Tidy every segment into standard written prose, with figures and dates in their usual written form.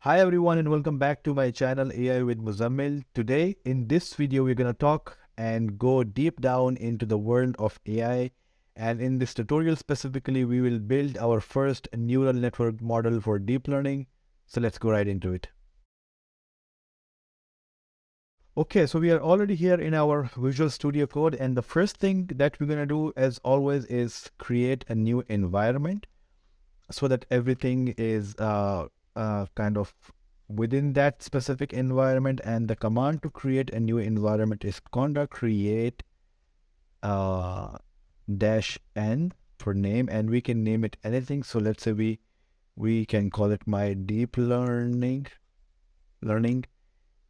Hi everyone and welcome back to my channel AI with Muzammil. Today in this video we're going to talk and go deep down into the world of AI, and in this tutorial specifically we will build our first neural network model for deep learning. So let's go right into it. Okay, so we are already here in our Visual Studio Code, and the first thing that we're going to do as always is create a new environment so that everything is kind of within that specific environment. And the command to create a new environment is conda create uh, dash n for name, and we can name it anything. So let's say we can call it my deep learning,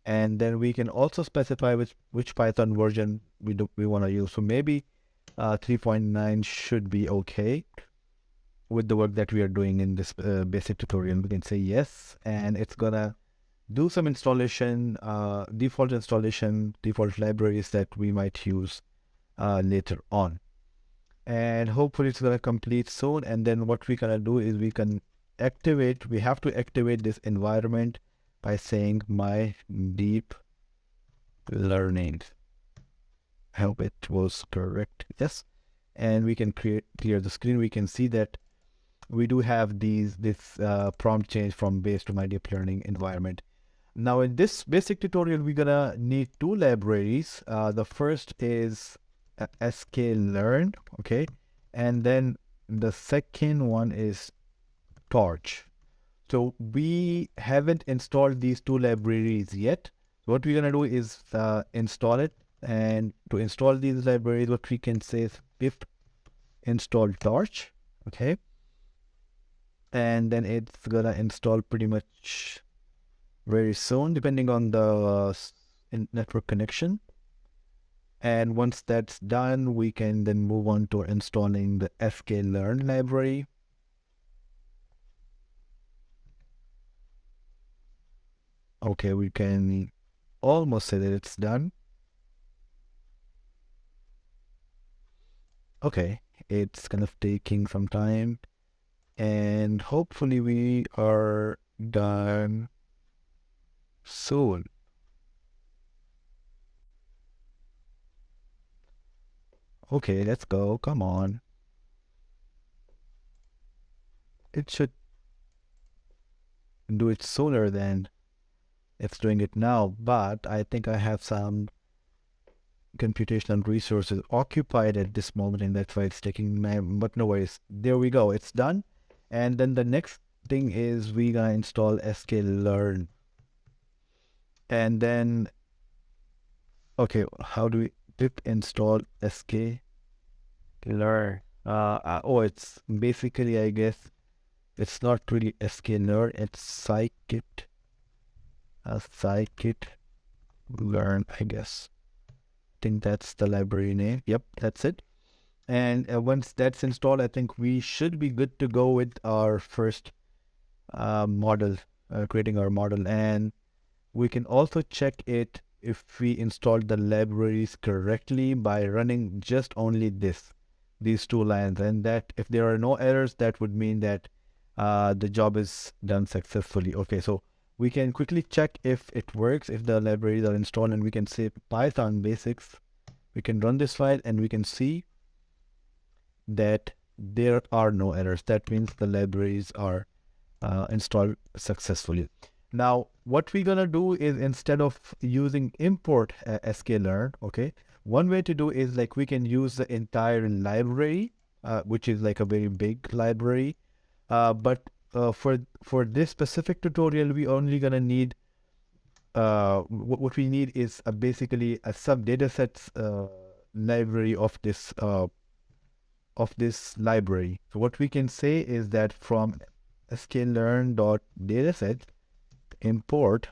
and then we can also specify which Python version we want to use. So maybe 3.9 should be okay with the work that we are doing in this basic tutorial. We can say yes, and it's gonna do some installation, default libraries that we might use later on. And hopefully it's gonna complete soon. And then what we gonna do is we have to activate this environment by saying my deep learning. I hope it was correct. Yes. And we can clear the screen. We can see that we do have this prompt change from base to my deep learning environment. Now in this basic tutorial, we're gonna need two libraries. The first is sklearn, okay, and then the second one is torch. So we haven't installed these two libraries yet. What we're gonna do is install it, and to install these libraries, what we can say is pip install torch, okay, and then it's gonna install pretty much very soon, depending on the network connection. And once that's done, we can then move on to installing the sklearn library. Okay, we can almost say that it's done. Okay, it's kind of taking some time, and hopefully we are done soon. Okay, let's go. Come on. It should do it sooner than it's doing it now, but I think I have some computational resources occupied at this moment, and that's why it's taking time. But no worries. There we go. It's done. And then the next thing is we gonna install sklearn. And then, okay, how do we pip install sklearn? Oh, it's basically, I guess, it's not really sklearn, it's scikit learn, I guess. I think that's the library name. Yep, that's it. And once that's installed, I think we should be good to go with our first model, creating our model. And we can also check it if we installed the libraries correctly by running just only these two lines. And that if there are no errors, that would mean that the job is done successfully. Okay, so we can quickly check if it works, if the libraries are installed, and we can say Python basics. We can run this file and we can see that there are no errors. That means the libraries are installed successfully. Now, what we're gonna do is, instead of using import sklearn, okay, one way to do is like we can use the entire library, which is like a very big library. But for this specific tutorial, we only gonna need what we need is basically a sub datasets library of this library. So what we can say is that from sklearn.dataset import,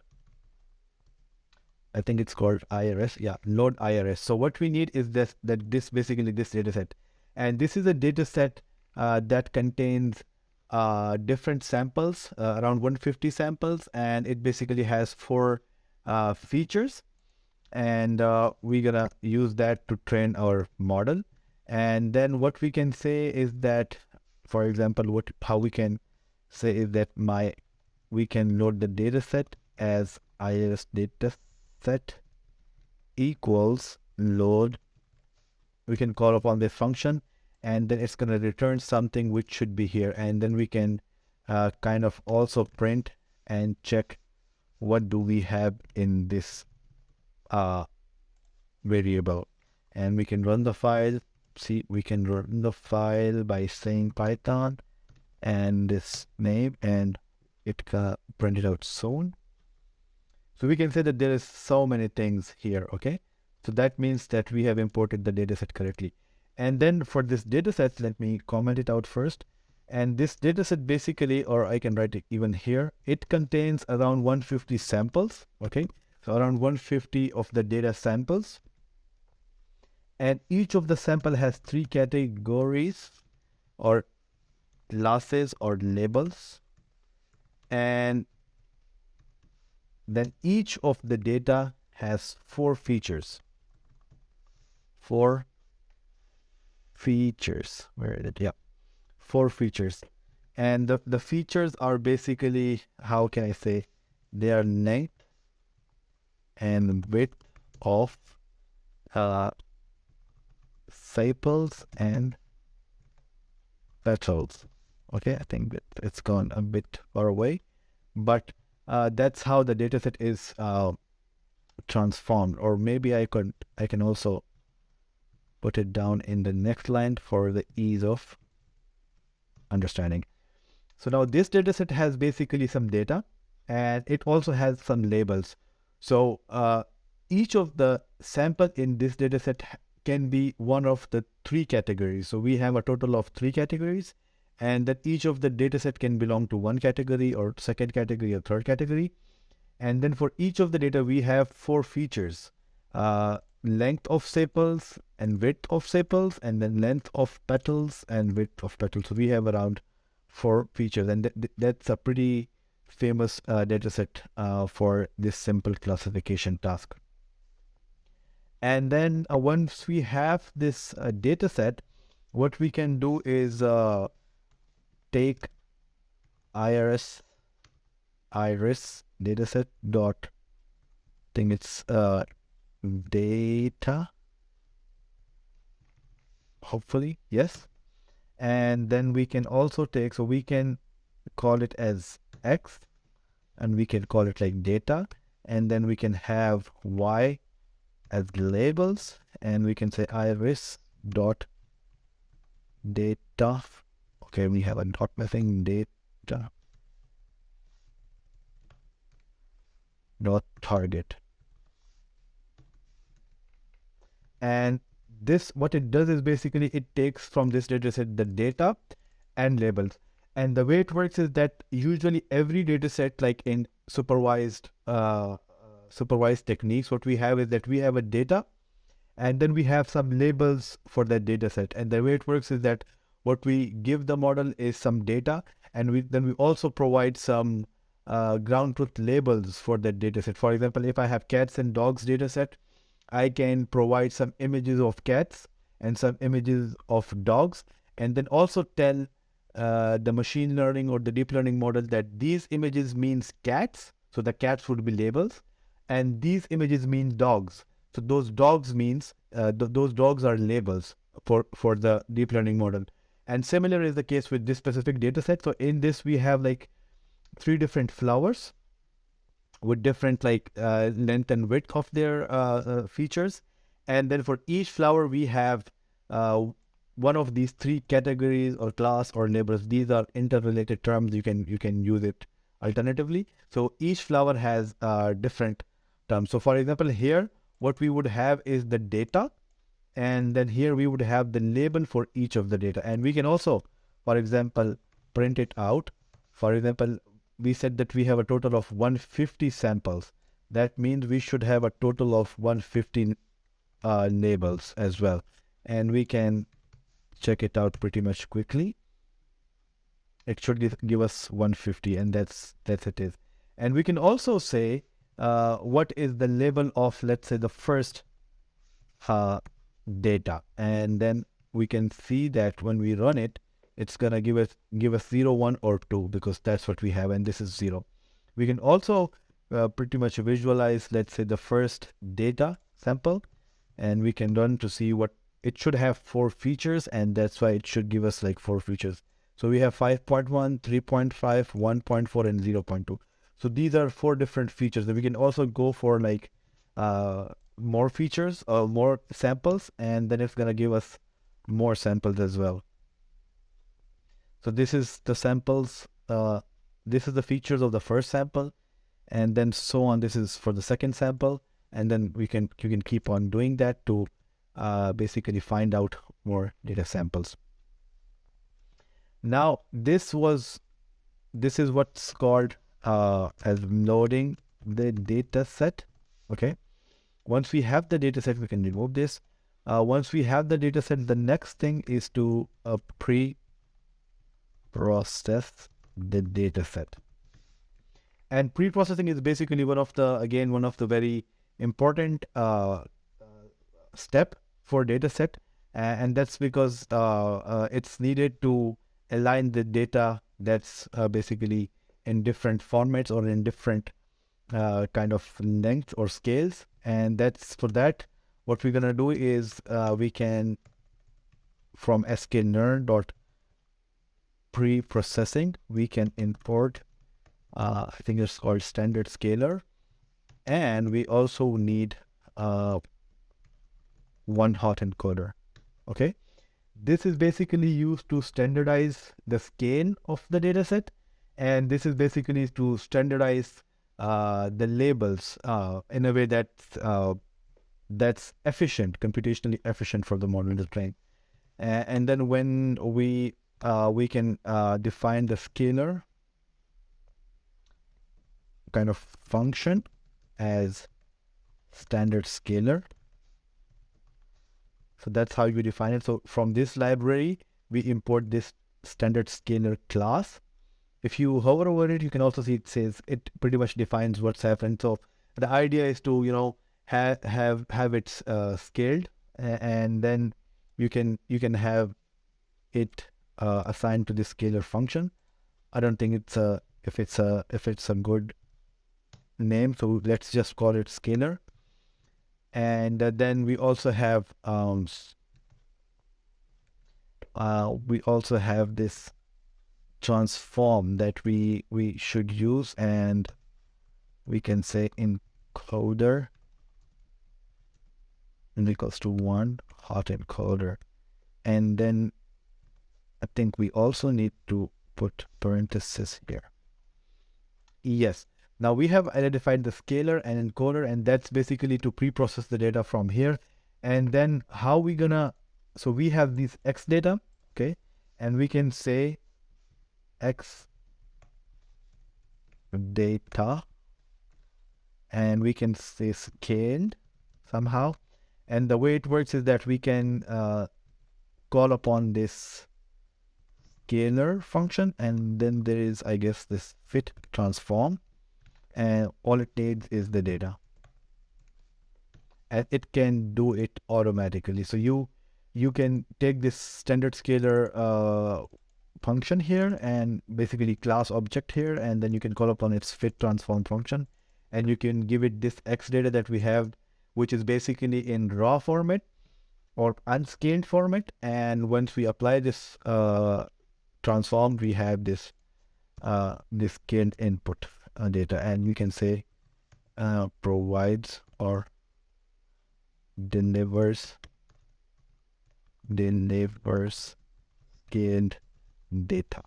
I think it's called IRS, yeah, load IRS. So what we need is this basically this dataset, and this is a dataset that contains different samples, around 150 samples, and it basically has four features, and we're gonna use that to train our model. And then what we can say is that, for example, how we can say is that my we can load the data set as iris data set equals load. We can call upon this function, and then it's going to return something which should be here. And then we can kind of also print and check what do we have in this variable. And we can run the file. See, we can run the file by saying Python and this name, and it print it out soon. So we can say that there is so many things here, okay? So that means that we have imported the dataset correctly. And then for this dataset, let me comment it out first. And this dataset basically, or I can write it even here, it contains around 150 samples, okay? So around 150 of the data samples. And each of the sample has 3 categories or classes or labels. And then each of the data has 4 features. 4 features. Where is it? Yeah, 4 features. And the features are basically, how can I say, they are length and width of sepals and petals. Okay, I think that it's gone a bit far away, but that's how the dataset is transformed. Or maybe I can also put it down in the next line for the ease of understanding. So now this dataset has basically some data, and it also has some labels. So each of the sample in this dataset can be one of the 3 categories. So we have a total of 3 categories, and that each of the dataset can belong to one category or second category or third category. And then for each of the data, we have 4 features: length of sepals and width of sepals, and then length of petals and width of petals. So we have around 4 features, and that's a pretty famous data set for this simple classification task. And then once we have this data set, what we can do is take iris dataset dot, I think it's data, hopefully, yes. And then we can also take, so we can call it as X, and we can call it like data, and then we can have Y as labels, and we can say iris dot data. Okay, we have a dot missing, data dot target. And this, what it does is basically it takes from this dataset the data and labels. And the way it works is that usually every dataset, like in supervised techniques, what we have is that we have a data, and then we have some labels for that data set. And the way it works is that what we give the model is some data, and then we also provide some ground truth labels for that data set. For example, if I have cats and dogs data set, I can provide some images of cats and some images of dogs, and then also tell the machine learning or the deep learning model that these images means cats, so the cats would be labels, and these images mean dogs, so those dogs means those dogs are labels for the deep learning model. And similar is the case with this specific data set. So in this we have like 3 different flowers with different like length and width of their features, and then for each flower we have one of these 3 categories or class or labels. These are interrelated terms. You can use it alternatively. So each flower has different terms. So for example, here what we would have is the data, and then here we would have the label for each of the data. And we can also, for example, print it out. For example, we said that we have a total of 150 samples. That means we should have a total of 150 labels as well. And we can check it out pretty much quickly. It should give us 150, and that's it is. And we can also say what is the label of, let's say, the first data, and then we can see that when we run it, it's gonna give us 0, 1 or 2, because that's what we have, and this is 0. We can also pretty much visualize, let's say, the first data sample, and we can run to see what it should have 4 features, and that's why it should give us like 4 features. So we have 5.1, 3.5, 1.4, and 0.2. So these are 4 different features. And we can also go for like uh, more features or more samples, and then it's gonna give us more samples as well. So this is the samples. This is the features of the first sample, and then so on. This is for the second sample, and then you can keep on doing that to basically find out more data samples. Now this is what's called as loading the data set. Okay. Once we have the data set, we can remove this. Once we have the data set, the next thing is to pre-process the data set. And pre-processing is basically one of the very important step for data set, and that's because it's needed to align the data that's basically in different formats or in different kind of lengths or scales. And that's for that, what we're gonna do is we can from sklearn dot pre-processing we can import I think it's called standard scaler, and we also need one hot encoder. Okay, this is basically used to standardize the scale of the data set, and this is basically to standardize the labels in a way that's efficient, computationally efficient for the model to train. And then when we can define the scalar kind of function as standard scalar. So that's how you define it. So from this library, we import this standard scalar class. If you hover over it, you can also see it says it pretty much defines what's happening. So the idea is to, have it scaled, and then you can have it assigned to this scalar function. I don't think if it's a good name, so let's just call it scalar. And then we also have this transform that we should use, and we can say encoder and equals to 1 hot encoder. And then I think we also need to put parenthesis here. Yes. Now we have identified the scalar and encoder, and that's basically to pre-process the data from here. And then how we gonna, so we have these X data, okay? And we can say X data, and we can say scaled somehow. And the way it works is that we can call upon this scalar function, and then there is, I guess, this fit transform, and all it needs is the data, and it can do it automatically. So you can take this standard scalar function here and basically class object here, and then you can call upon its fit transform function, and you can give it this X data that we have, which is basically in raw format or unscaled format. And once we apply this transform, we have this scaled input data, and you can say provides or delivers scaled data.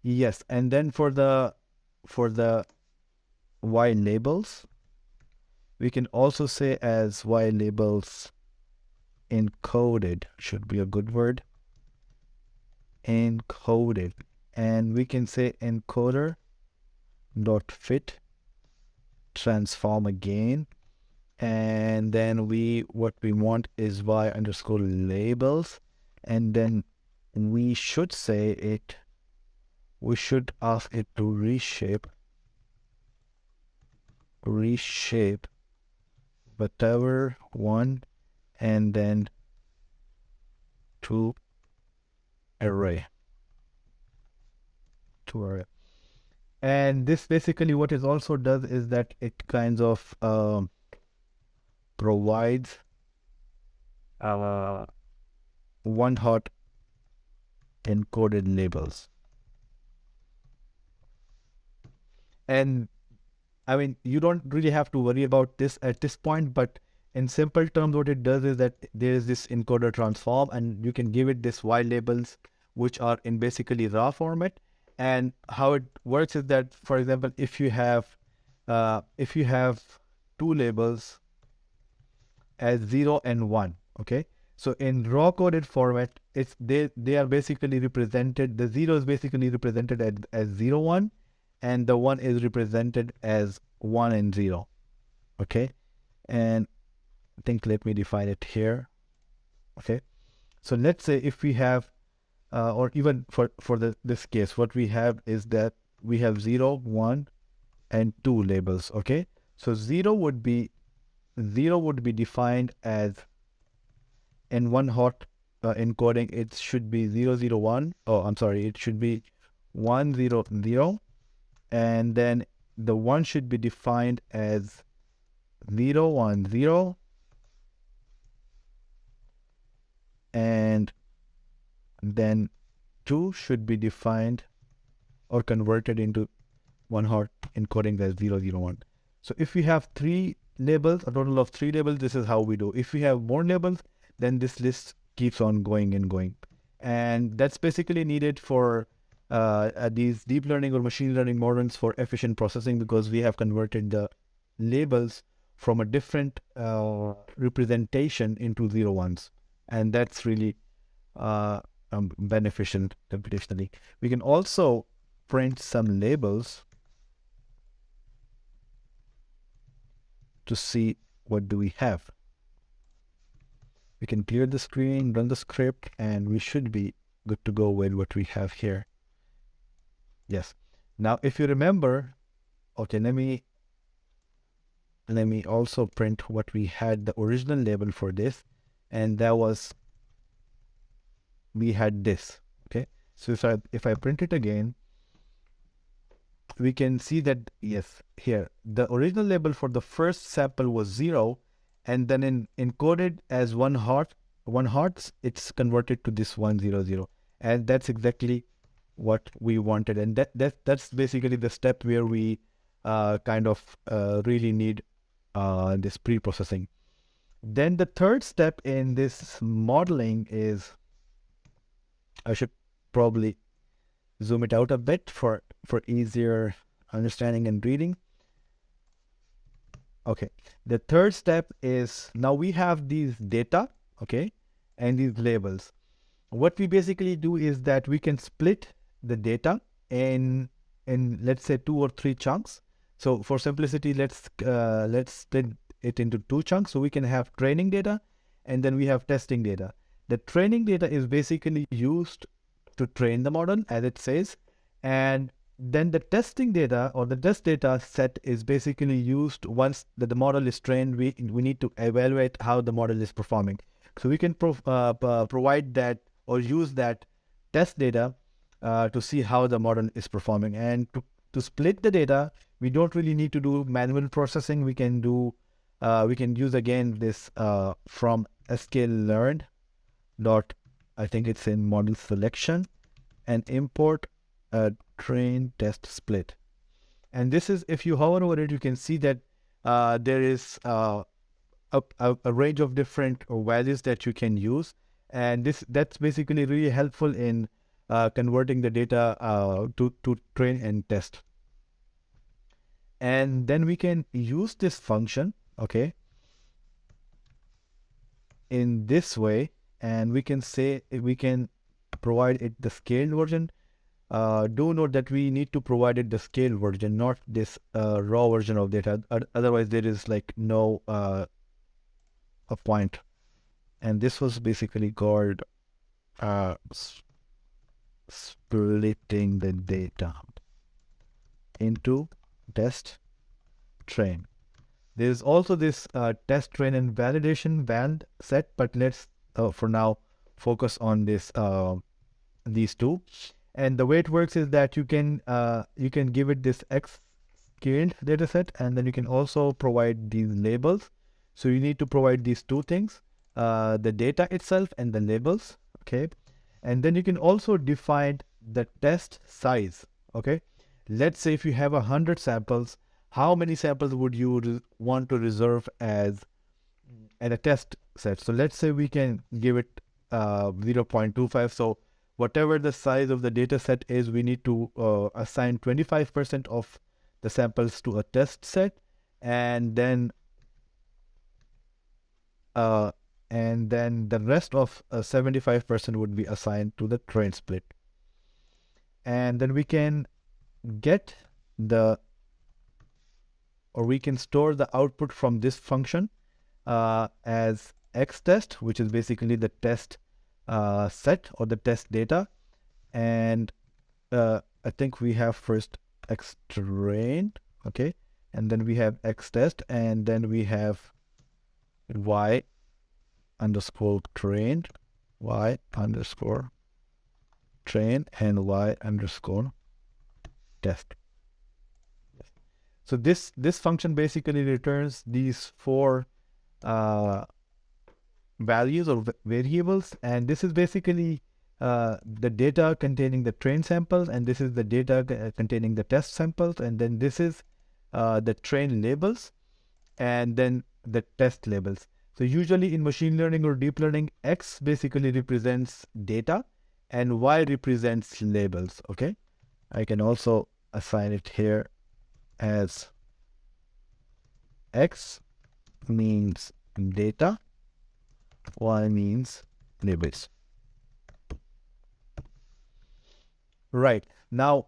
Yes, and then for the y labels, we can also say as y labels encoded, should be a good word, encoded. And we can say encoder dot fit transform again, and then what we want is y underscore labels, and then we should ask it to reshape whatever one, and then to array And this basically what it also does is that it kind of provides one hot encoded labels. And I mean, you don't really have to worry about this at this point, but in simple terms, what it does is that there is this encoder transform, and you can give it this Y labels, which are in basically raw format. And how it works is that, for example, if you have two labels as 0 and 1, okay? So in raw coded format, they are basically represented. The 0 is basically represented as 0 1, and the 1 is represented as 1 and 0, okay? And I think let me define it here, okay? So let's say if we have or even for this case, what we have is that we have 0 1 and 2 labels, okay? So 0 would be defined as, in one hot encoding, it should be 001. Oh, I'm sorry, it should be 100, and then the 1 should be defined as 010, and then 2 should be defined or converted into one hot encoding as 001. So if we have three labels, a total of three labels, this is how we do. If we have more labels, then this list keeps on going and going. And that's basically needed for these deep learning or machine learning models for efficient processing, because we have converted the labels from a different representation into 0 1s. And that's really beneficial computationally. We can also print some labels to see what do we have. We can clear the screen, run the script, and we should be good to go with what we have here. Yes. Now, if you remember, okay, let me also print what we had, the original label for this, and that was, we had this, okay? So if I print it again, we can see that, yes, here, the original label for the first sample was 0, and then encoded as one hearts, it's converted to this 100. And that's exactly what we wanted. And that's basically the step where we really need this pre-processing. Then the third step in this modeling is, I should probably zoom it out a bit for easier understanding and reading. Okay, the third step is, now we have these data, okay, and these labels. What we basically do is that we can split the data in let's say 2 or 3 chunks. So for simplicity, let's split it into 2 chunks. So we can have training data, and then we have testing data. The training data is basically used to train the model, as it says, and then the testing data or the test data set is basically used once the model is trained. We need to evaluate how the model is performing. So we can provide that or use that test data to see how the model is performing. And to split the data, we don't really need to do manual processing. We can use again this from sklearned dot, I think it's in model selection, and import a train test split. And this is, if you hover over it, you can see that there is a range of different values that you can use, and that's basically really helpful in converting the data to train and test. And then we can use this function, okay, in this way, and we can provide it the scaled version. Do note that we need to provide it the scaled version, not this raw version of data. Otherwise, there is like no a point. And this was basically called splitting the data into test, train. There is also this test, train, and validation band set, but let's for now focus on this these two. And the way it works is that you can give it this X scaled data set, and then you can also provide these labels. So you need to provide these two things, the data itself and the labels. Okay. And then you can also define the test size. Okay. Let's say if you have 100 samples, how many samples would you want to reserve as a test set? So let's say we can give it 0.25. So whatever the size of the data set is, we need to assign 25% of the samples to a test set, and then uh, the rest of 75% would be assigned to the train split. And then we can get the, or we can store the output from this function as X test, which is basically the test set or the test data. And I think we have first X trained, okay, and then we have X test, and then we have Y underscore trained, Y underscore train, and Y underscore test. So this function basically returns these four values or variables, and this is basically the data containing the train samples, and this is the data containing the test samples, and then this is the train labels, and then the test labels. So usually in machine learning or deep learning, X basically represents data and Y represents labels. Okay, I can also assign it here as X means data, Y means labels. Right. Now,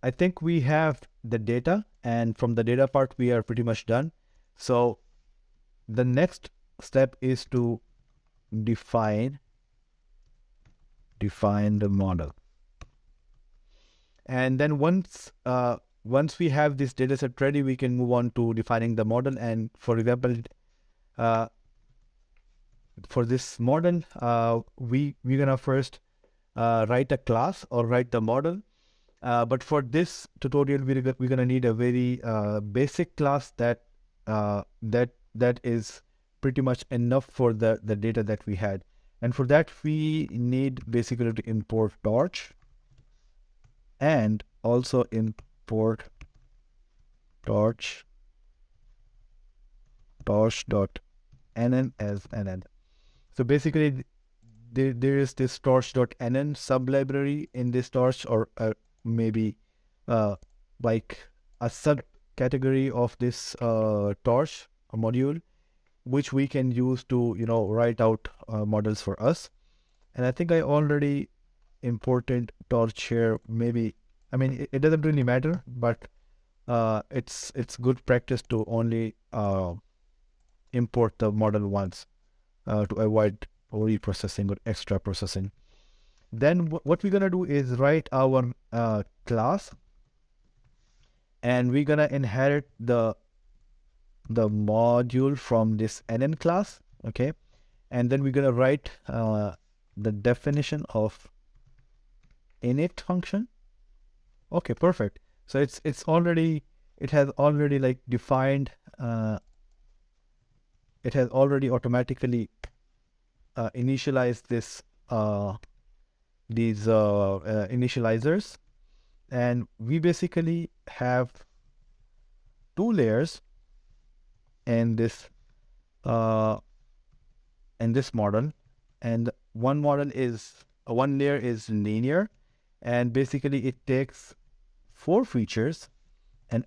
I think we have the data, and from the data part, we are pretty much done. So the next step is to define the model. And then once we have this data set ready, we can move on to defining the model. And for example, for this model, we're gonna first write a class or write the model. But for this tutorial, we're gonna need a very basic class that is pretty much enough for the data that we had. And for that, we need basically to import torch and also import torch.nn as nn. So basically, there is this torch.nn sub-library in this torch, or maybe like a subcategory of this torch module, which we can use to write out models for us. And I think I already imported torch here. Maybe, I mean, it doesn't really matter, but it's good practice to only import the model once to avoid reprocessing or extra processing. Then what we're gonna do is write our class, and we're gonna inherit the module from this nn class. Okay, and then we're gonna write the definition of init function. Okay, perfect. So it has already like defined, it has already automatically initialized this these initializers, and we basically have two layers in this model, and one layer is linear, and basically it takes 4 features and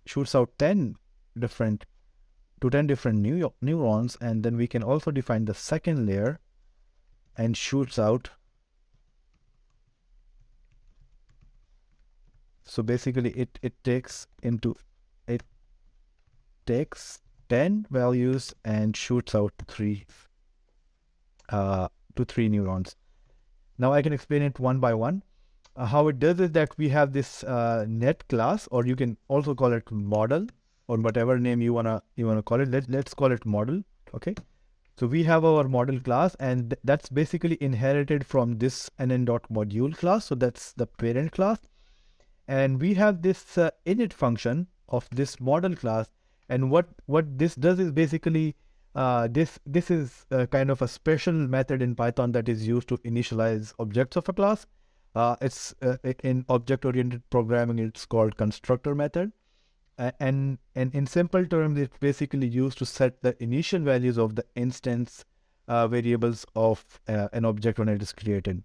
shoots out 10 different neurons. And then we can also define the second layer and shoots out, so basically it takes 10 values and shoots out 3 neurons. Now I can explain it one by one. How it does is that we have this net class, or you can also call it model, or whatever name you wanna call it. Let's call it model. Okay, So we have our model class, and that's basically inherited from this nn.module class. So that's the parent class. And we have this init function of this model class. And what this does is basically this is kind of a special method in Python that is used to initialize objects of a class. It's in object-oriented programming, it's called constructor method. And in simple terms, it's basically used to set the initial values of the instance variables of an object when it is created.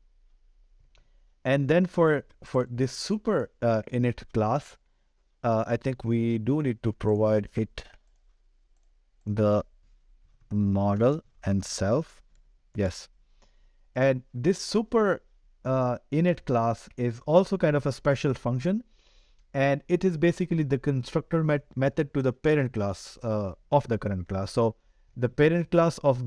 And then for this super init class, I think we do need to provide it the model and self. Yes. And this super init class is also kind of a special function, and it is basically the constructor method to the parent class of the current class. So the parent class of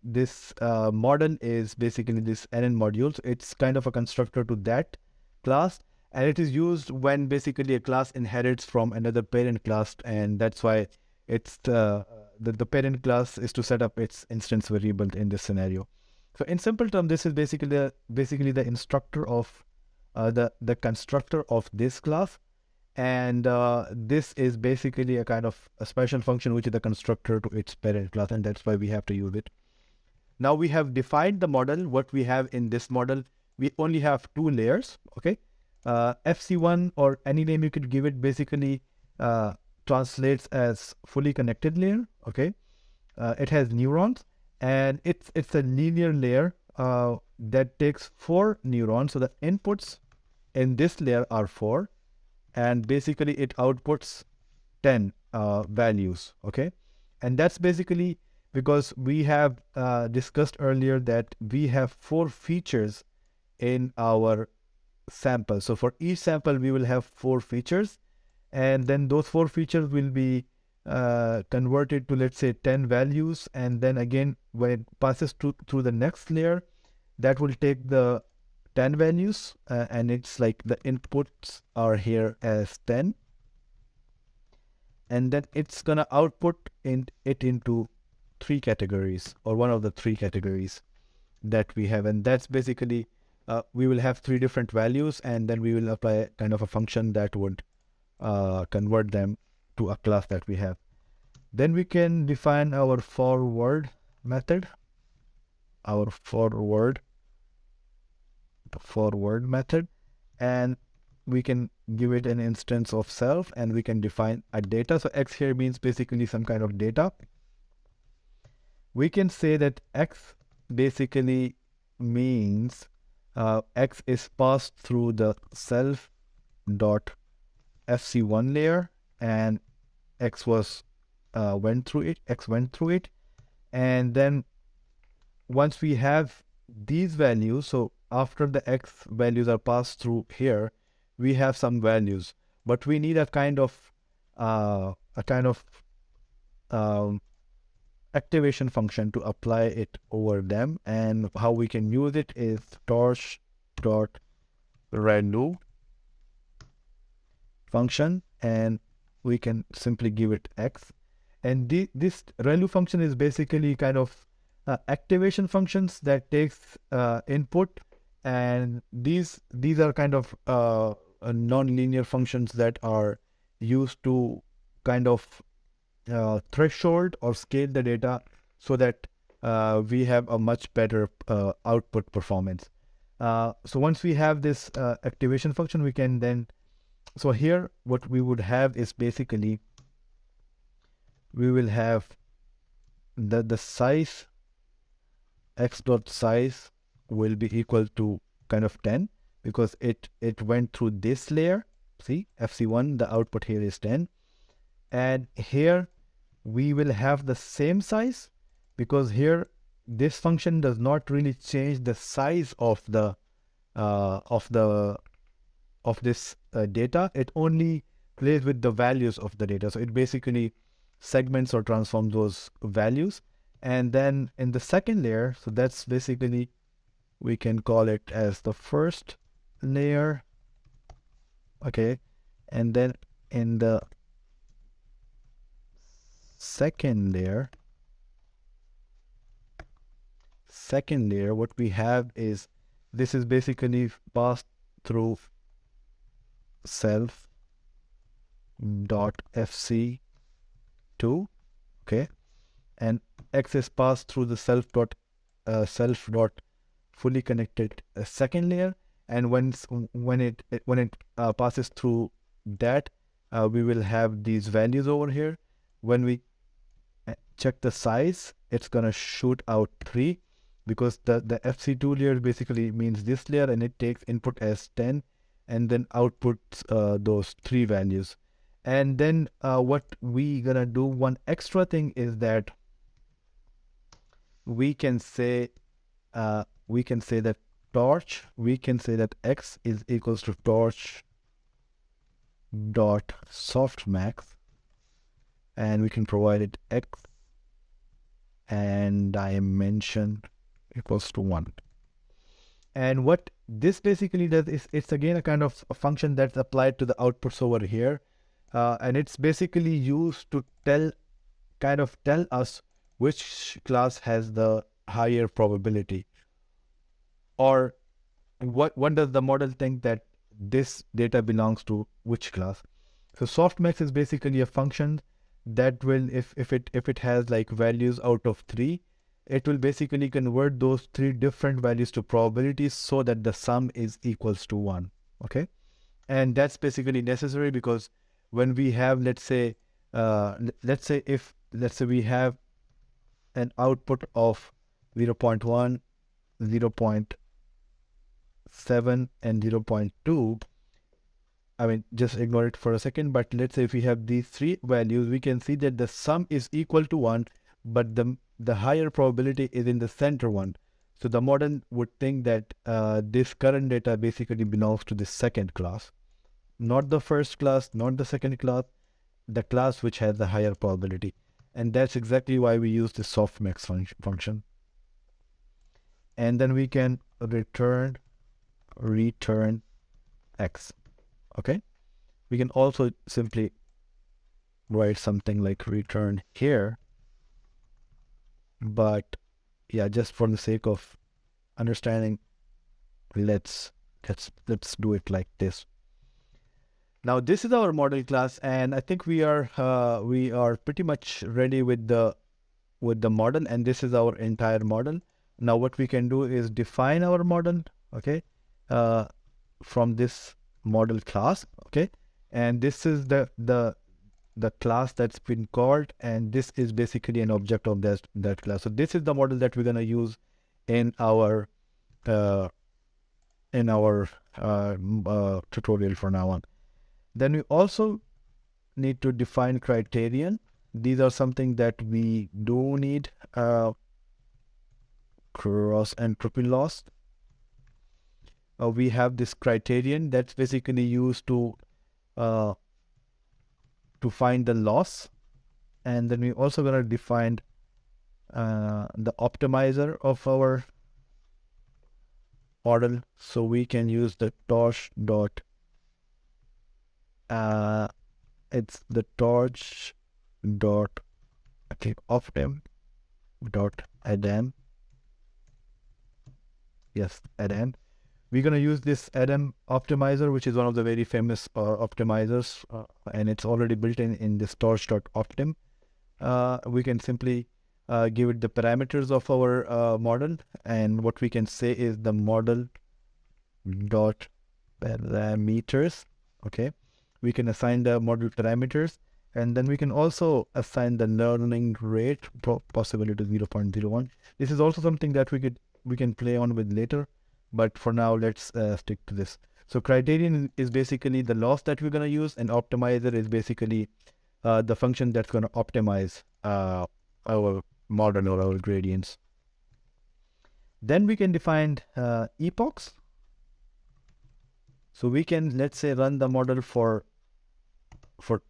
this model is basically this NN module. So it's kind of a constructor to that class, and it is used when basically a class inherits from another parent class, and that's why it's the parent class is to set up its instance variable in this scenario. So in simple terms, this is basically the instructor of the constructor of this class, and this is basically a kind of a special function which is the constructor to its parent class, and that's why we have to use it. Now we have defined the model. What we have in this model, we only have two layers. Okay, FC1 or any name you could give it basically translates as fully connected layer. Okay, it has neurons, and it's a linear layer that takes 4 neurons. So the inputs in this layer are 4, and basically it outputs 10 values. Okay, and that's basically because we have discussed earlier that we have 4 features in our sample. So for each sample we will have 4 features, and then those 4 features will be converted to, let's say, 10 values, and then again when it passes through the next layer, that will take the 10 values, and it's like the inputs are here as 10, and then it's gonna output it into 3 categories, or one of the 3 categories that we have. And that's basically we will have 3 different values, and then we will apply kind of a function that would convert them to a class that we have. Then we can define our forward method, our forward method, and we can give it an instance of self, and we can define a data. So x here means basically some kind of data. We can say that x basically means x is passed through the self dot fc1 layer, and x went through it. And then once we have these values, so after the x values are passed through here, we have some values, but we need a kind of activation function to apply it over them. And how we can use it is torch dot relu function, and we can simply give it x. And this relu function is basically kind of activation functions that takes input, and these are kind of non-linear functions that are used to kind of threshold or scale the data so that we have a much better output performance. So once we have this activation function, we can then, so here what we would have is basically we will have the size, x dot size will be equal to kind of 10, because it went through this layer. See, fc1, the output here is 10, and here we will have the same size, because here this function does not really change the size of the of this data. It only plays with the values of the data. So it basically segments or transforms those values. And then in the second layer, so that's basically, we can call it as the first layer. Okay, and then in the second layer, second layer, what we have is this is basically passed through self dot fc2, okay, and x is passed through the self dot fully connected second layer, and when it passes through that, we will have these values over here. When we check the size, it's gonna shoot out 3, because the FC2 layer basically means this layer, and it takes input as 10 and then outputs those 3 values. And then what we gonna do, one extra thing is that we can say that x is equals to torch dot softmax, and we can provide it x and dimension equals to 1. And what this basically does is it's again a kind of a function that's applied to the outputs over here, and it's basically used to tell us which class has the higher probability, or what does the model think that this data belongs to which class. So softmax is basically a function that will, if it has like values out of 3, it will basically convert those 3 different values to probabilities so that the sum is equals to 1. Okay, and that's basically necessary because when we have, let's say we have an output of 0.1, 0.7 and 0.2. I mean, just ignore it for a second, but let's say if we have these 3 values, we can see that the sum is equal to 1, but the higher probability is in the center one. So the model would think that this current data basically belongs to the second class, not the first class, not the second class, the class which has the higher probability. And that's exactly why we use the softmax function. And then we can return x. Okay, we can also simply write something like return here, but yeah, just for the sake of understanding, let's do it like this. Now this is our model class, and I think we are pretty much ready with the model, and this is our entire model. Now what we can do is define our model, okay, from this model class, okay, and this is the class that's been called, and this is basically an object of that class. So this is the model that we're going to use in our tutorial from now on. Then we also need to define criterion. These are something that we do need, cross entropy loss. We have this criterion that's basically used to find the loss, and then we also gonna define the optimizer of our model. So we can use the torch dot it's the torch dot optim dot adam. Yes, adam. We're gonna use this adam optimizer, which is one of the very famous optimizers, and it's already built in this torch dot optim. We can simply give it the parameters of our model, and what we can say is the model dot parameters. Okay, we can assign the model parameters, and then we can also assign the learning rate possibly to 0.01. This is also something that we can play on with later, but for now let's stick to this. So criterion is basically the loss that we're going to use, and optimizer is basically the function that's going to optimize our model or our gradients. Then we can define epochs. So we can, let's say, run the model for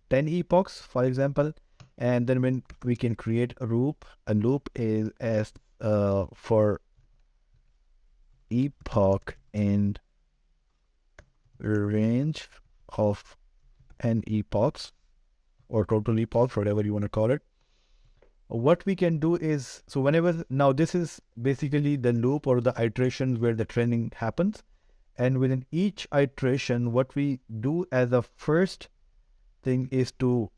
10 epochs, for example, and then when we can create a loop is as for epoch in range of n epochs, or total epochs, whatever you want to call it. What we can do is, so whenever, now this is basically the loop or the iterations where the training happens. And within each iteration, what we do as a first thing is to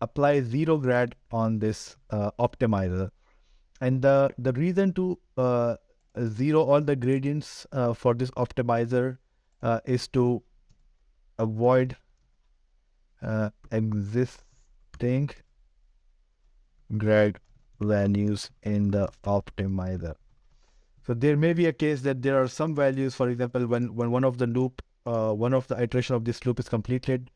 apply zero grad on this optimizer. And the reason to zero all the gradients for this optimizer is to avoid existing grad values in the optimizer. So there may be a case that there are some values, for example, when one of the iteration of this loop is completed,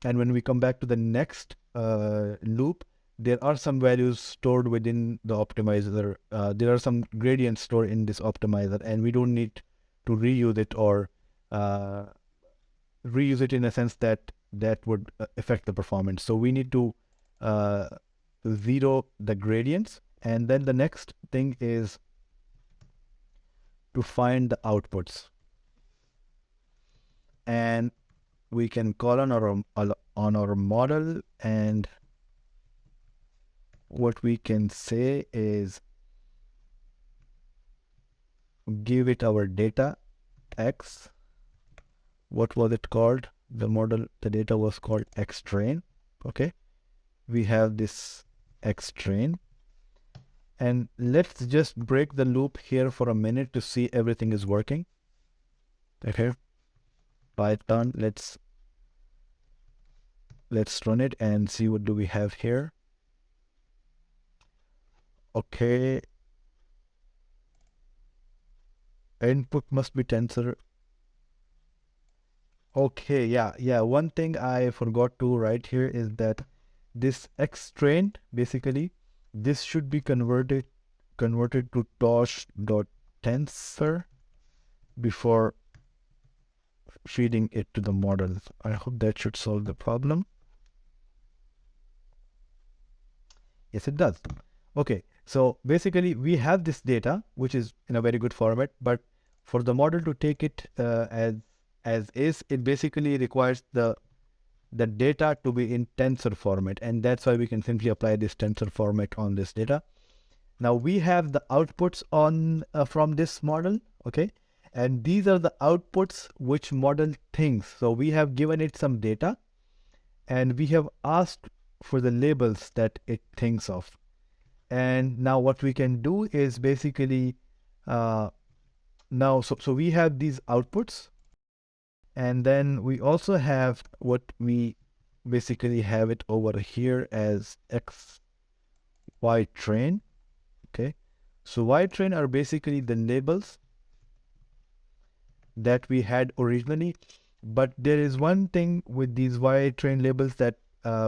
and when we come back to the next loop, there are some values stored within the optimizer. There are some gradients stored in this optimizer, and we don't need to reuse it or uh, reuse it in a sense that would affect the performance. So we need to uh, zero the gradients, and then the next thing is to find the outputs. And we can call on our model, and what we can say is give it our data x. What was it called? The model, the data was called x train. Okay, we have this x train, and let's just break the loop here for a minute to see everything is working. Okay, Python, let's run it and see what do we have here. Okay, input must be tensor. Okay, yeah. One thing I forgot to write here is that this x train, basically, this should be converted to tosh.tensor before feeding it to the model. I hope that should solve the problem. Yes, it does. Okay, so basically we have this data, which is in a very good format, but for the model to take it as is, it basically requires the data to be in tensor format, and that's why we can simply apply this tensor format on this data. Now we have the outputs on from this model, okay, and these are the outputs which model thinks. So we have given it some data, and we have asked for the labels that it thinks of. And now what we can do is basically now so we have these outputs, and then we also have what we basically have it over here as x y train. Okay, so y train are basically the labels that we had originally, but there is one thing with these y train labels that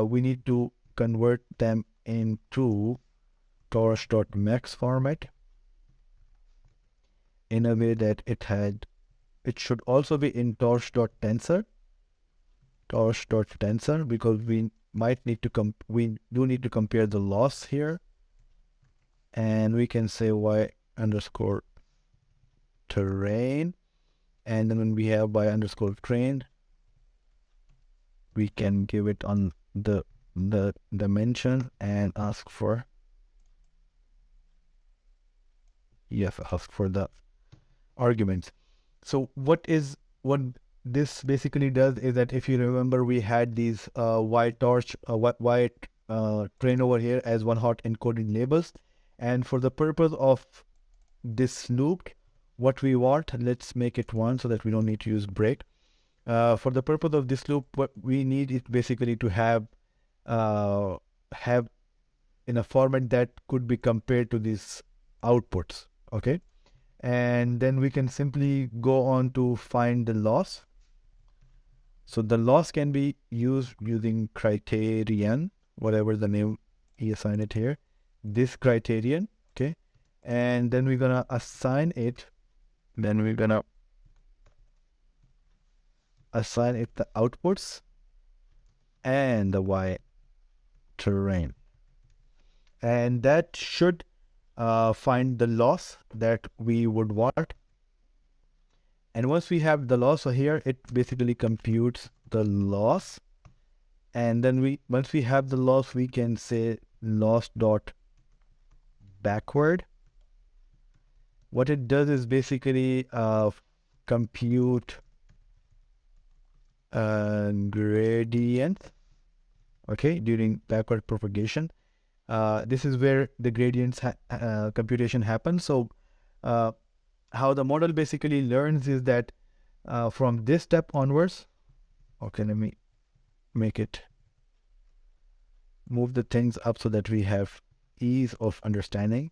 we need to convert them into torch.max format in a way that it should also be in torch.tensor, because we might need to we do need to compare the loss here, and we can say y underscore terrain, and then when we have y underscore train, we can give it on the dimension and ask for the arguments. So what this basically does is that, if you remember, we had these y train over here as one hot encoding labels, and for the purpose of this loop, what we want, let's make it 1 so that we don't need to use break. For the purpose of this loop, what we need is basically to have in a format that could be compared to these outputs. Okay, and then we can simply go on to find the loss. So the loss can be used using criterion, whatever the name he assigned it here, this criterion. Okay, and then we're gonna assign it, the outputs and the y terrain, and that should find the loss that we would want. And once we have the loss, so here it basically computes the loss, and then once we have the loss, we can say loss dot backward. What it does is basically compute gradient, okay, during backward propagation. This is where the gradients computation happens. So how the model basically learns is that from this step onwards, okay, let me make it, move the things up so that we have ease of understanding.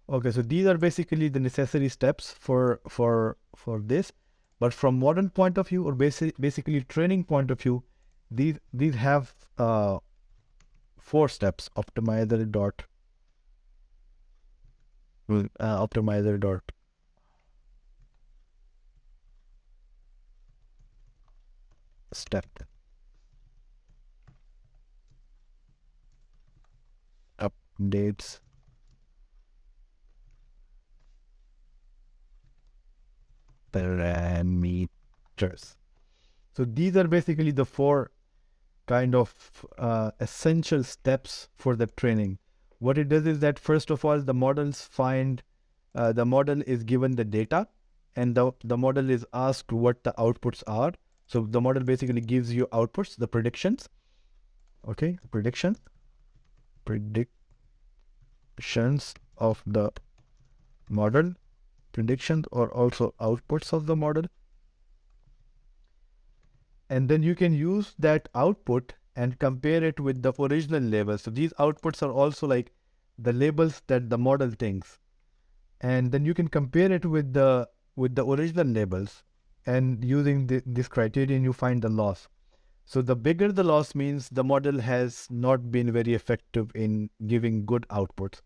Okay, so these are basically the necessary steps for this. But from modern point of view, or basically training point of view, these have 4 steps. Optimizer dot step updates parameters. So these are basically the 4 kind of essential steps for the training. What it does is that first of all, the model is given the data, and the model is asked what the outputs are. So the model basically gives you outputs, the predictions. Okay, predictions of the model, predictions or also outputs of the model. And then you can use that output and compare it with the original labels. So these outputs are also like the labels that the model thinks, and then you can compare it with the original labels, and using this criterion you find the loss. So the bigger the loss means the model has not been very effective in giving good outputs,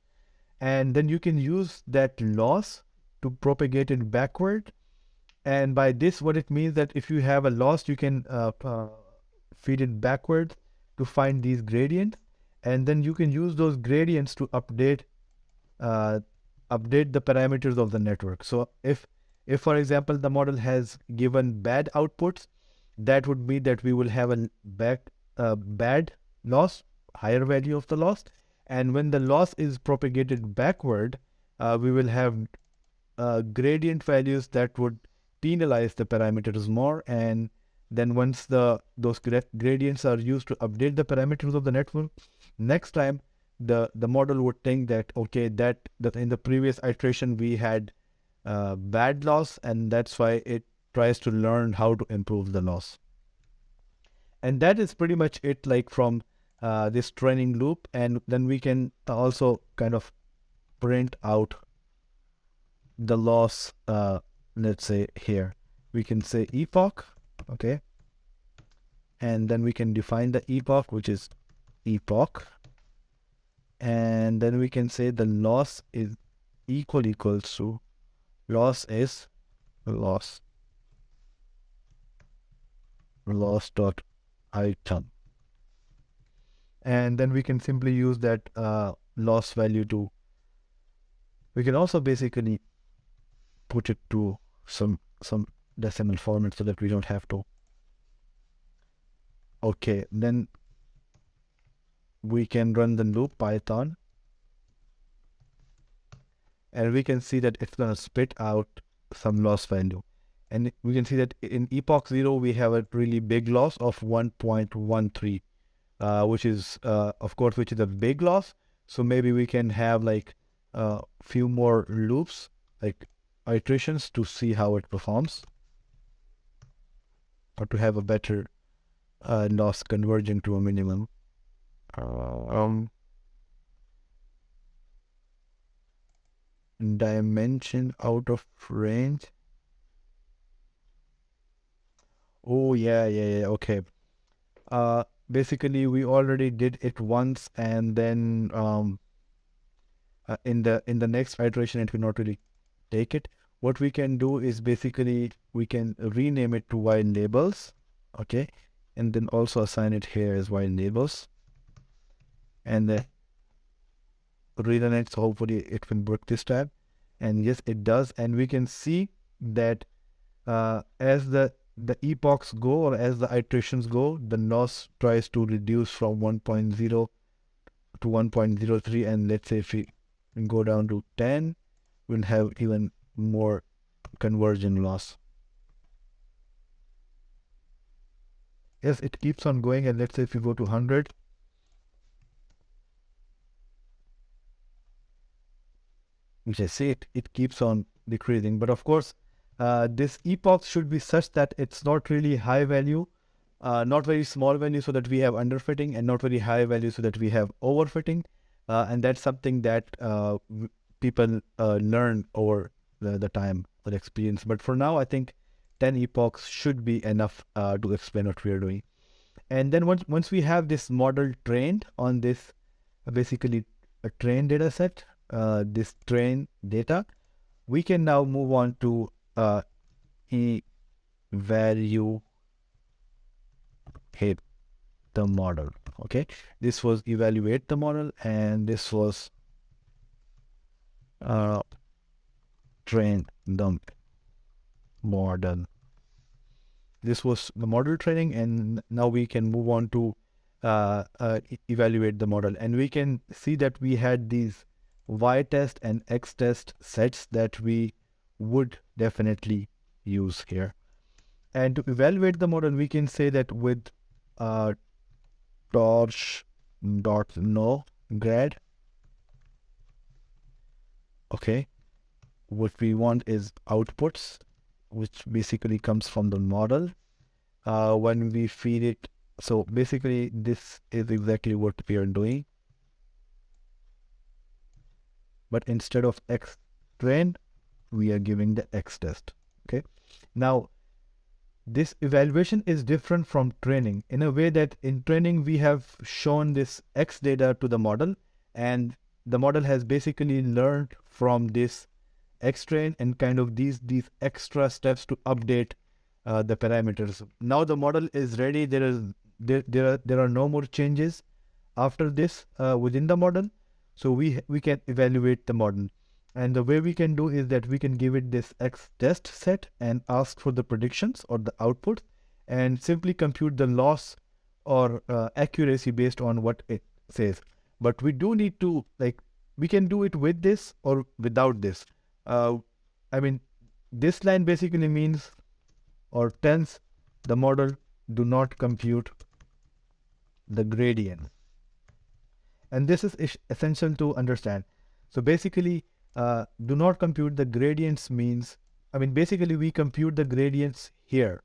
and then you can use that loss to propagate it backward. And by this, what it means that if you have a loss, you can feed it backwards to find these gradients, and then you can use those gradients to uh, update the parameters of the network. So if for example the model has given bad outputs, that would mean that we will have a bad loss, higher value of the loss, and when the loss is propagated backward, we will have gradient values that would penalize the parameters more. And then once those gradients are used to update the parameters of the network, next time the model would think that okay, that in the previous iteration we had bad loss, and that's why it tries to learn how to improve the loss. And that is pretty much it, like from this training loop. And then we can also kind of print out the loss. Let's say here we can say epoch, okay, and then we can define the epoch, which is epoch, and then we can say the loss is equals to loss is loss dot item, and then we can simply use that loss value to, we can also basically put it to some decimal format so that we don't have to. Okay, then we can run the loop Python, and we can see that it's going to spit out some loss value. And we can see that in epoch 0 we have a really big loss of 1.13, which is of course which is a big loss. So maybe we can have like a few more loops, like iterations, to see how it performs, or to have a better loss converging to a minimum. Dimension out of range. Oh yeah, okay. Basically we already did it once, and then in the next iteration it will not really take it. What we can do is basically we can rename it to while labels, okay, and then also assign it here as while labels, and rerun it. So hopefully it will work this time, and yes, it does. And we can see that as the epochs go, or as the iterations go, the loss tries to reduce from 1.0 to 1.03, and let's say if we go down to 10, we'll have even more conversion loss. Yes, it keeps on going, and let's say if you go to 100, which I say it keeps on decreasing. But of course, this epoch should be such that it's not really high value, not very small value so that we have underfitting, and not very high value so that we have overfitting. And that's something that people learn over the time, the experience. But for now, I think 10 epochs should be enough to explain what we are doing. And then once we have this model trained on this, basically a trained data set, this train data, we can now move on to evaluate the model. Okay, this was evaluate the model, and this was train the model. This was the model training, and now we can move on to evaluate the model. And we can see that we had these y test and x test sets that we would definitely use here. And to evaluate the model, we can say that with torch.no grad, okay, what we want is outputs, which basically comes from the model. When we feed it, so basically this is exactly what we are doing, but instead of x train, we are giving the x test. Okay, now this evaluation is different from training in a way that in training we have shown this x data to the model, and the model has basically learned from this x train and kind of these extra steps to update the parameters. Now the model is ready. There are no more changes after this within the model, so we can evaluate the model. And the way we can do is that we can give it this x test set and ask for the predictions or the output, and simply compute the loss or accuracy based on what it says. But we do need to, like, we can do it with this or without this. I mean, this line basically means or tells the model do not compute the gradient. And this is essential to understand. So basically, do not compute the gradients means, I mean, basically we compute the gradients here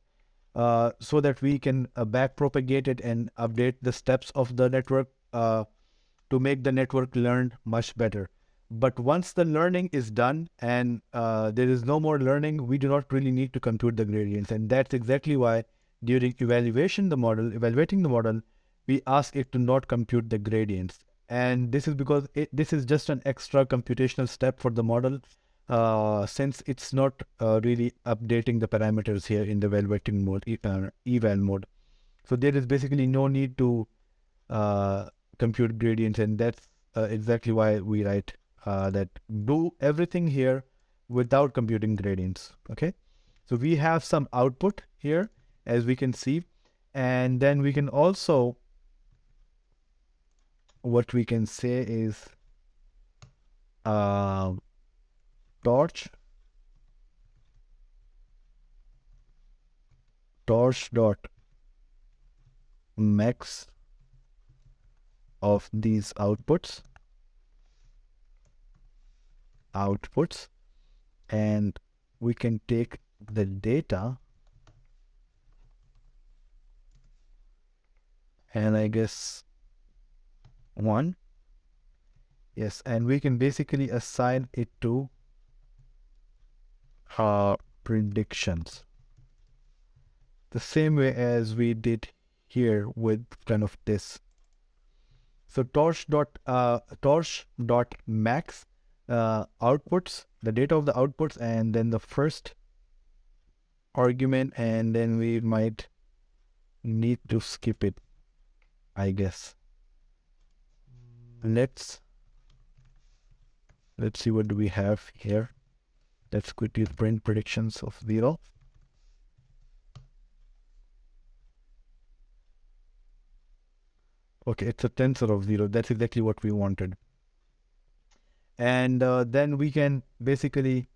so that we can back propagate it and update the steps of the network to make the network learn much better. But once the learning is done and there is no more learning, we do not really need to compute the gradients. And that's exactly why during evaluating the model, we ask it to not compute the gradients. And this is because this is just an extra computational step for the model, since it's not really updating the parameters here in the evaluating mode, eval mode. So there is basically no need to compute gradients, and that's exactly why we write that do everything here without computing gradients. Okay, so we have some output here, as we can see, and then we can also, what we can say is torch dot max of these outputs, and we can take the data, and I guess 1, yes, and we can basically assign it to predictions, the same way as we did here with kind of this. So torch dot max outputs, the data of the outputs, and then the first argument, and then we might need to skip it, I guess. Let's see what do we have here. Let's quickly print predictions of 0. Okay, it's a tensor of zero. That's exactly what we wanted. And then we can basically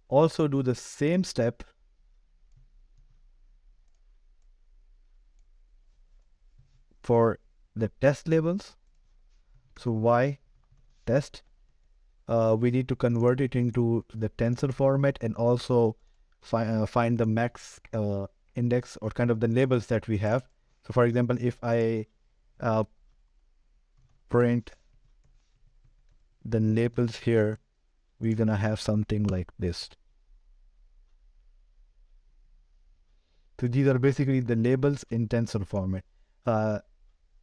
also do the same step for the test labels. So y test, we need to convert it into the tensor format and also find the max index or kind of the labels that we have. So for example, if I uh, print the labels here, we're gonna have something like this. So these are basically the labels in tensor format. Uh,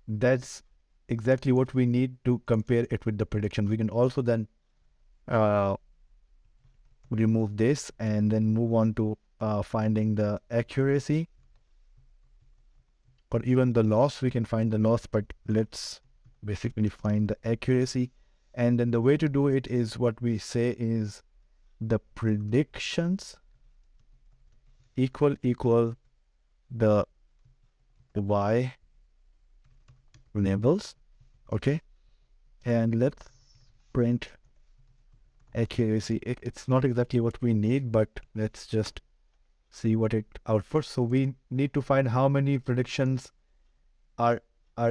that's exactly what we need to compare it with the prediction. We can also then uh, remove this and then move on to finding the accuracy or even the loss. We can find the loss, but let's basically find the accuracy. And then the way to do it is what we say is the predictions equal the y labels. Okay, and let's print accuracy. It's not exactly what we need, but let's just see what it outputs. So we need to find how many predictions are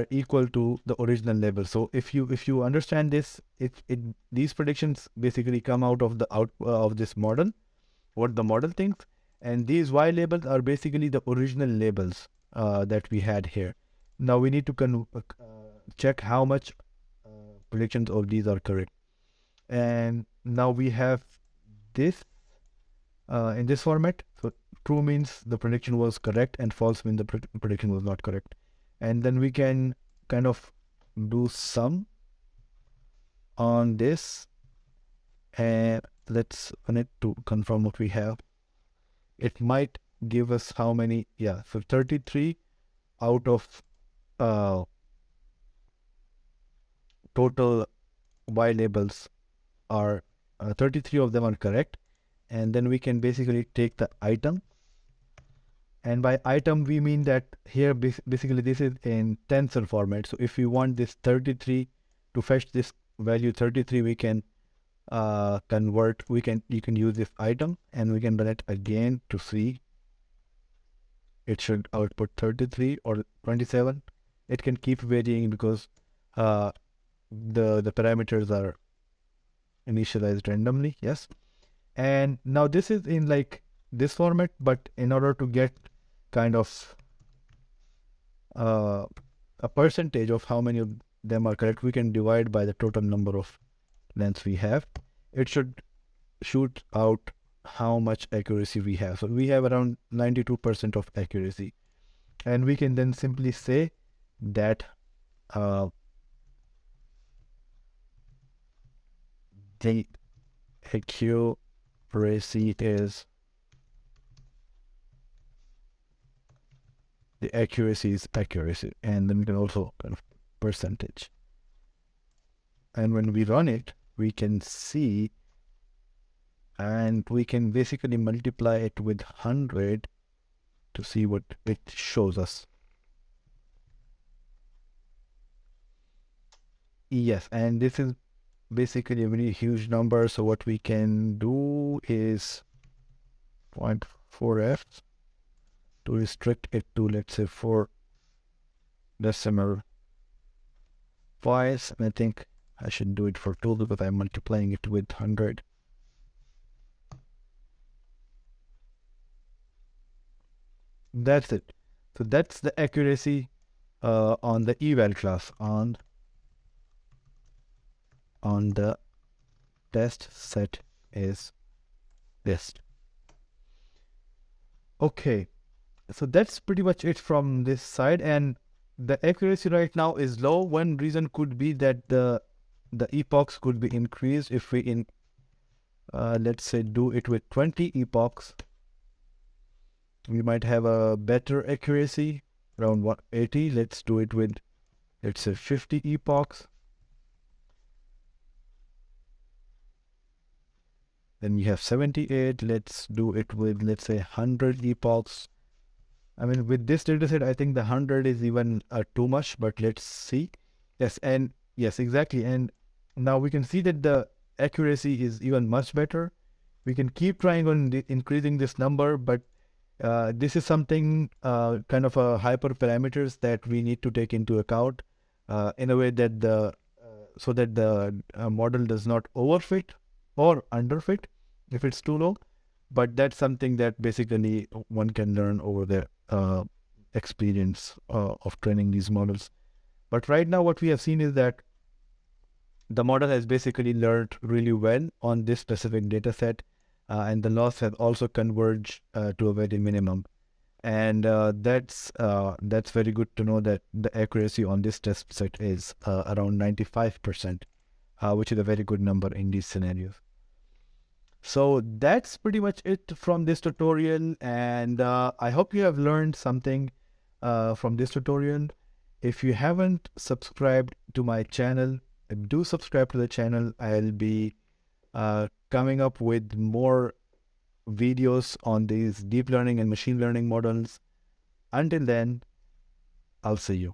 equal to the original label. So if you understand this, it these predictions basically come out of the of this model, what the model thinks, and these y labels are basically the original labels that we had here. Now we need to check how much predictions of these are correct, and now we have this in this format. So true means the prediction was correct and false means the prediction was not correct. And then we can kind of do sum on this and let's run it to confirm what we have. It might give us how many, yeah, so 33 out of uh, total Y labels are 33 of them are correct. And then we can basically take the item. And by item, we mean that here basically this is in tensor format. So if we want this 33 to fetch this value 33, we can convert, you can use this item and we can run it again to see it should output 33 or 27. It can keep varying because uh, the parameters are initialized randomly. Yes. And now this is in like this format, but in order to get kind of a percentage of how many of them are correct, we can divide by the total number of lengths we have. It should shoot out how much accuracy we have. So we have around 92% of accuracy. And we can then simply say that the accuracy is accuracy. And then we can also kind of percentage. And when we run it, we can see, and we can basically multiply it with 100 to see what it shows us. Yes, and this is basically a very huge number. So what we can do is 0.4f to restrict it to, let's say, 4 decimal points. And I think I should do it for 2 because I'm multiplying it with 100. That's it. So that's the accuracy on the eval class on the test set is this. Okay, so that's pretty much it from this side, and the accuracy right now is low. One reason could be that the epochs could be increased if we let's say do it with 20 epochs. We might have a better accuracy around 180. Let's do it with, let's say, 50 epochs. Then we have 78. Let's do it with, let's say, 100 epochs. I mean, with this data set, I think the 100 is even too much, but let's see. Yes, and yes, exactly. And now we can see that the accuracy is even much better. We can keep trying on increasing this number, but this is something kind of a hyperparameters that we need to take into account in a way that the so that the model does not overfit or underfit if it's too low. But that's something that basically one can learn over the experience of training these models. But right now, what we have seen is that the model has basically learned really well on this specific data set, and the loss has also converged to a very minimum. And that's very good to know that the accuracy on this test set is around 95%, which is a very good number in these scenarios. So that's pretty much it from this tutorial, and I hope you have learned something from this tutorial. If you haven't subscribed to my channel, do subscribe to the channel. I'll be coming up with more videos on these deep learning and machine learning models. Until then, I'll see you.